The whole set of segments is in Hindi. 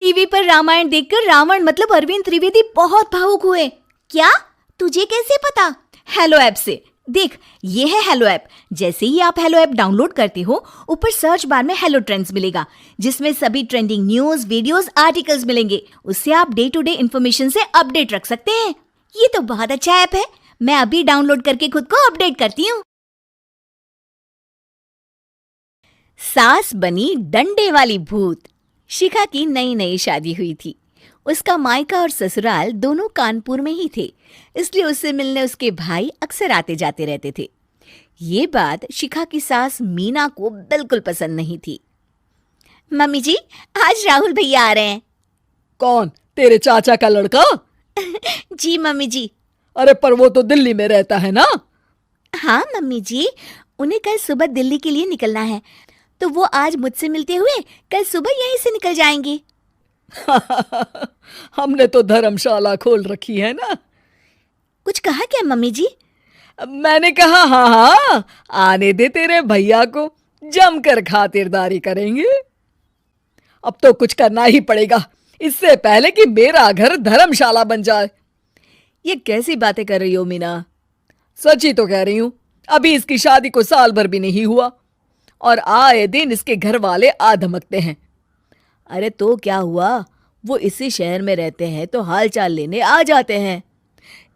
टीवी पर रामायण देखकर रावण मतलब अरविंद त्रिवेदी बहुत भावुक हुए। क्या? तुझे कैसे पता? हेलो ऐप से। देख, ये है हेलो ऐप। जैसे ही आप हेलो ऐप डाउनलोड करते हो, ऊपर सर्च बार में हेलो ट्रेंड्स मिलेगा, जिसमें सभी ट्रेंडिंग न्यूज, वीडियोस, आर्टिकल्स मिलेंगे। उससे आप डे टू डे इन्फॉर्मेशन से अपडेट रख सकते हैं। ये तो बहुत अच्छा ऐप है। मैं अभी डाउनलोड करके खुद को अपडेट करती हूँ। सास बनी डंडे वाली भूत। शिखा की नई नई शादी हुई थी। उसका मायका और ससुराल दोनों कानपुर में ही थे, इसलिए उससे मिलने उसके भाई अक्सर आते जाते रहते थे। ये बात शिखा की सास मीना को बिल्कुल पसंद नहीं थी। मम्मी जी, आज राहुल भैया आ रहे हैं। कौन? तेरे चाचा का लड़का? जी मम्मी जी। अरे पर वो तो दिल्ली में रहता है ना। हाँ मम्मी जी, उन्हें कल सुबह दिल्ली के लिए निकलना है, तो वो आज मुझसे मिलते हुए कल सुबह यहीं से निकल जाएंगे। हमने तो धर्मशाला खोल रखी है ना। कुछ कहा क्या मम्मी जी? मैंने कहा हाँ हाँ, आने दे तेरे भैया को, जमकर खातिरदारी करेंगे। अब तो कुछ करना ही पड़ेगा, इससे पहले कि मेरा घर धर्मशाला बन जाए। ये कैसी बातें कर रही हो मीना? सच ही तो कह रही हूं। अभी इसकी शादी को साल भर भी नहीं हुआ और आए दिन इसके घर वाले आ धमकते हैं। अरे तो क्या हुआ, वो इसी शहर में रहते हैं तो हाल चाल लेने आ जाते हैं।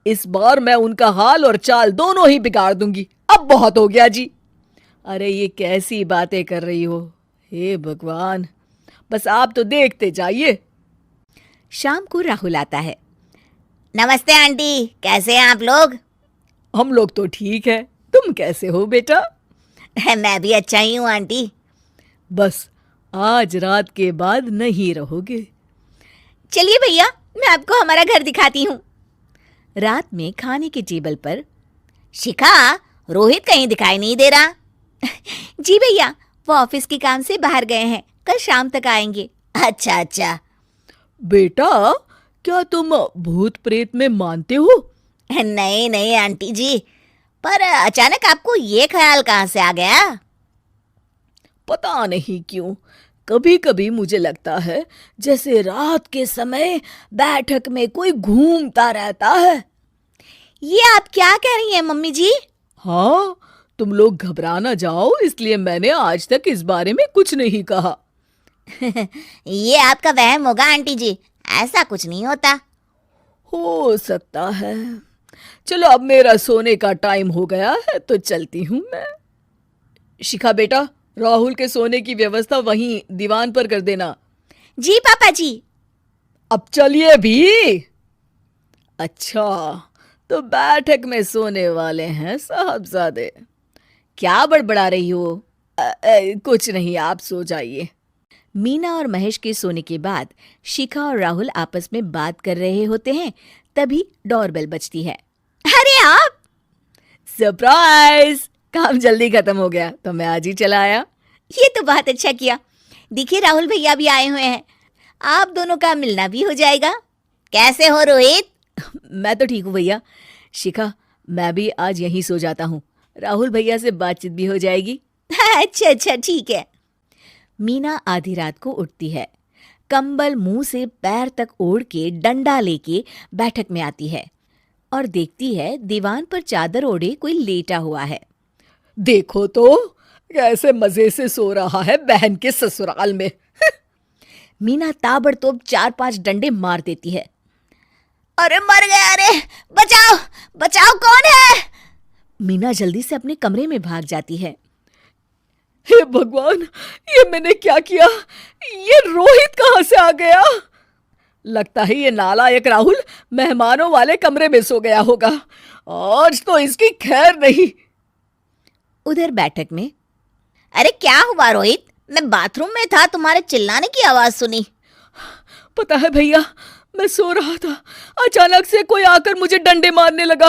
इस बार मैं उनका हाल और चाल दोनों ही बिगाड़ दूंगी। अब बहुत हो गया जी। अरे ये कैसी बातें कर रही हो? हे भगवान, बस आप तो देखते जाइए। शाम को राहुल आता है। नमस्ते आंटी, कैसे हैं आप लोग? हम लोग तो ठीक है, तुम कैसे हो बेटा? मैं भी अच्छा ही हूँ आंटी। बस आज रात के बाद नहीं रहोगे। चलिए भैया, मैं आपको हमारा घर दिखाती हूँ। रात में खाने के टेबल पर शिखा, रोहित कहीं दिखाई नहीं दे रहा। जी भैया, वो ऑफिस के काम से बाहर गए हैं, कल शाम तक आएंगे। अच्छा अच्छा। बेटा, क्या तुम भूत प्रेत में मानते हो? नहीं नहीं आंटी जी, पर अचानक आपको ये ख्याल कहाँ से आ गया? पता नहीं क्यों, कभी कभी मुझे लगता है जैसे रात के समय बैठक में कोई घूमता रहता है। ये आप क्या कह रही हैं मम्मी जी? हाँ, तुम लोग घबरा ना जाओ, इसलिए मैंने आज तक इस बारे में कुछ नहीं कहा। ये आपका वहम होगा आंटी जी, ऐसा कुछ नहीं होता। हो सकता है। चलो अब मेरा सोने का टाइम हो गया है तो चलती हूँ मैं। शिखा बेटा, राहुल के सोने की व्यवस्था वहीं दीवान पर कर देना। जी पापा जी। अब चलिए भी। अच्छा, तो बैठक में सोने वाले हैं साहबजादे। क्या बड़बड़ा रही हो? कुछ नहीं, आप सो जाइए। मीना और महेश के सोने के बाद शिखा और राहुल आपस में बात कर रहे होते हैं, तभी डोरबेल बजती है। अरे आप! सरप्राइज! काम जल्दी खत्म हो गया तो मैं आज ही चला आया। ये तो बहुत अच्छा किया। देखिए राहुल भैया भी आए हुए हैं, आप दोनों का मिलना भी हो जाएगा। कैसे हो रोहित? मैं तो ठीक हूँ भैया। शिखा, मैं भी आज यहीं सो जाता हूँ, राहुल भैया से बातचीत भी हो जाएगी। अच्छा अच्छा ठीक है। मीना आधी रात को उठती है, कंबल मुंह से पैर तक ओढ़ के डंडा लेके बैठक में आती है और देखती है दीवान पर चादर ओढ़े कोई लेटा हुआ है। देखो तो कैसे मजे से सो रहा है बहन के ससुराल में। मीना ताबड़तोड़ 4-5 डंडे मार देती है। अरे मर गया, अरे बचाओ बचाओ, कौन है? मीना जल्दी से अपने कमरे में भाग जाती है। हे भगवान, ये मैंने क्या किया? ये रोहित कहाँ से आ गया? लगता है ये नालायक राहुल मेहमानों वाले कमरे में सो गया होगा। आज तो इसकी खैर नहीं। उधर बैठक में, अरे क्या हुआ रोहित? मैं बाथरूम में था, तुम्हारे चिल्लाने की आवाज सुनी। पता है भैया, मैं सो रहा था, अचानक से कोई आकर मुझे डंडे मारने लगा।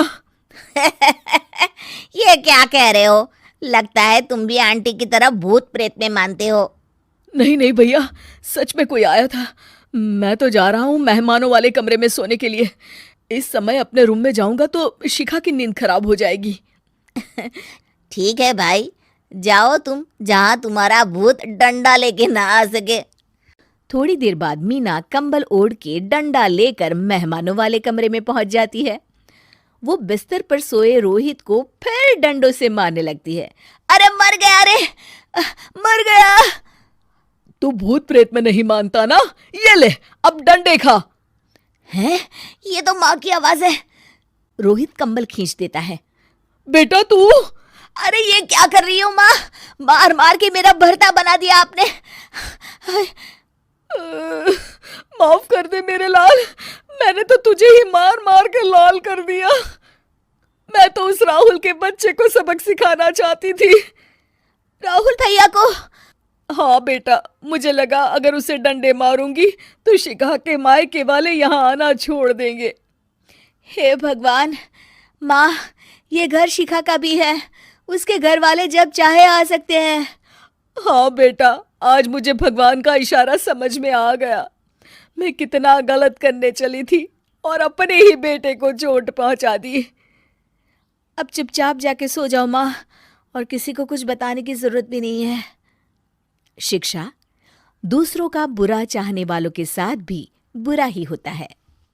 ये क्या कह रहे हो? लगता है तुम भी आंटी की तरह भूत प्रेत में मानते हो। नहीं नहीं भैया, सच में कोई आया था। मैं तो जा रहा हूँ मेहमानों वाले कमरे में सोने के लिए। इस समय अपने रूम में जाऊंगा तो शिखा की नींद खराब हो जाएगी। ठीक है भाई, जाओ तुम, जहां तुम्हारा भूत डंडा लेके ना आ सके। थोड़ी देर बाद मीना कंबल ओढ़ के डंडा लेकर मेहमानों वाले कमरे में पहुंच जाती है। वो बिस्तर पर सोए रोहित को फिर डंडों से मारने लगती है। अरे मर गया, अरे मर गया। तू भूत प्रेत में नहीं मानता ना, ये ले अब डंडे खा। हैं? ये तो माँ की आवाज है। रोहित कंबल खींच देता है। बेटा तू। अरे ये क्या कर रही हो माँ? मार मार के मेरा भरता बना दिया आपने। माफ कर दे मेरे लाल, मैंने तो तुझे ही मार मार के लाल कर दिया। मैं तो उस राहुल के बच्चे को सबक सिखाना चाहती थी। राहुल भैया को? हाँ बेटा, मुझे लगा अगर उसे डंडे मारूंगी तो शिखा के मायके वाले यहाँ आना छोड़ देंगे। हे भगवान, माँ ये घर शिखा का भी है, उसके घर वाले जब चाहे आ सकते हैं। हाँ बेटा, आज मुझे भगवान का इशारा समझ में आ गया। मैं कितना गलत करने चली थी और अपने ही बेटे को चोट पहुंचा दी। अब चुपचाप जाके सो जाओ माँ, और किसी को कुछ बताने की जरूरत भी नहीं है। शिक्षा दूसरों का बुरा चाहने वालों के साथ भी बुरा ही होता है।